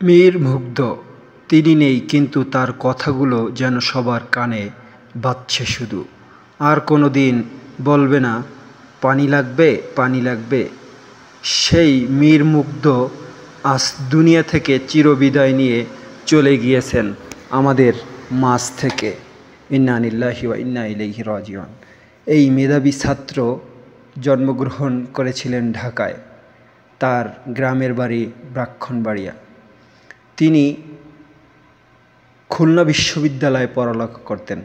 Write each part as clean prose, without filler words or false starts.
মীর মুগ্ধ তিনি নেই, কিন্তু তার কথাগুলো যেন সবার কানে বাজছে শুধু। আর কোনো দিন বলবে না পানি লাগবে, পানি লাগবে। সেই মীর মুগ্ধ আজ দুনিয়া থেকে চিরবিদায় নিয়ে চলে গিয়েছেন আমাদের মাঝ থেকে। ইন্না লিল্লাহি ওয়া ইন্না ইলাইহি রাজিউন। এই মেধাবী ছাত্র জন্মগ্রহণ করেছিলেন ঢাকায়, তার গ্রামের বাড়ি ব্রাহ্মণবাড়িয়া। তিনি খুলনা বিশ্ববিদ্যালয়ে পড়ালেখা করতেন।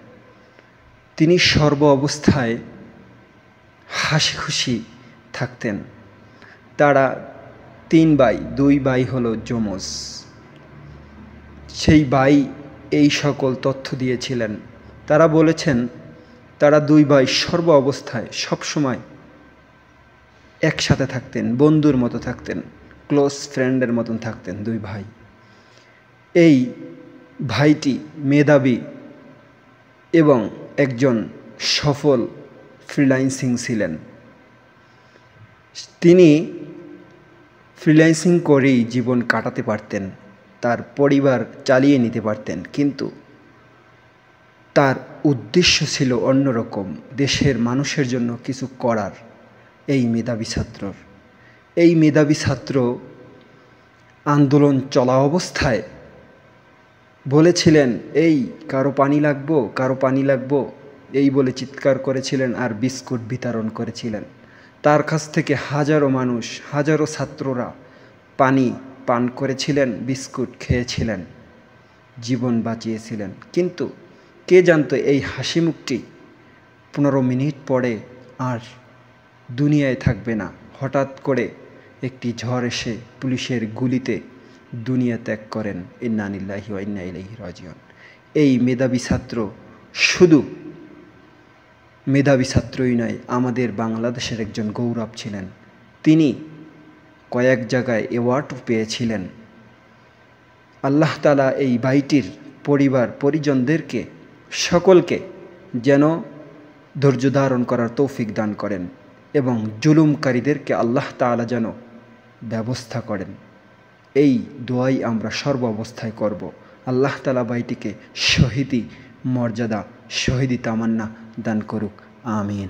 তিনি সর্ব অবস্থায় হাসি খুশি থাকতেন। তারা 3 ভাই, 2 ভাই হলো যমজ। সেই ভাই এই সকল তথ্য দিয়েছিলেন। তারা বলেছেন তারা 2 ভাই সর্ব অবস্থায় সবসময় একসাথে থাকতেন, বন্ধুর মতো থাকতেন, ক্লোজ ফ্রেন্ডের মতন থাকতেন 2 ভাই। এই ভাইটি মেধাবী এবং একজন সফল ফ্রিল্যান্সিং ছিলেন। তিনি ফ্রিল্যান্সিং করেই জীবন কাটাতে পারতেন, তার পরিবার চালিয়ে নিতে পারতেন, কিন্তু তার উদ্দেশ্য ছিল অন্যরকম, দেশের মানুষের জন্য কিছু করার। এই মেধাবী ছাত্রর, এই মেধাবী ছাত্র আন্দোলন চলা অবস্থায় বলেছিলেন এই কারো পানি লাগবো, কারো পানি লাগবো, এই বলে চিৎকার করেছিলেন আর বিস্কুট বিতরণ করেছিলেন। তার কাছ থেকে হাজারো মানুষ, হাজারো ছাত্ররা পানি পান করেছিলেন, বিস্কুট খেয়েছিলেন, জীবন বাঁচিয়েছিলেন। কিন্তু কে জানতো এই হাসি মুখটি 15 মিনিট পরে আর দুনিয়ায় থাকবে না। হঠাৎ করে একটি ঝড় এসে পুলিশের গুলিতে দুনিয়া ত্যাগ করেন। ইন্না লিল্লাহি ওয়া ইন্না ইলাইহি রাজিউন। এই মেধাবী ছাত্র শুধু মেধাবী ছাত্রই নয়, আমাদের বাংলাদেশের একজন গৌরব ছিলেন। তিনি কয়েক জায়গায় অ্যাওয়ার্ডও পেয়েছিলেন। আল্লাহ তাআলা এই ভাইটির পরিবার পরিজনদেরকে সকলকে যেন ধৈর্য ধারণ করার তৌফিক দান করেন এবং জুলুমকারীদেরকে আল্লাহ তাআলা যেন ব্যবস্থা করেন। এই দোয়াই আমরা সর্ব অবস্থায় করব। আল্লাহ তাআলা ভাইটিকে শহীদি মর্যাদা, শহীদি তামান্না দান করুক। আমিন।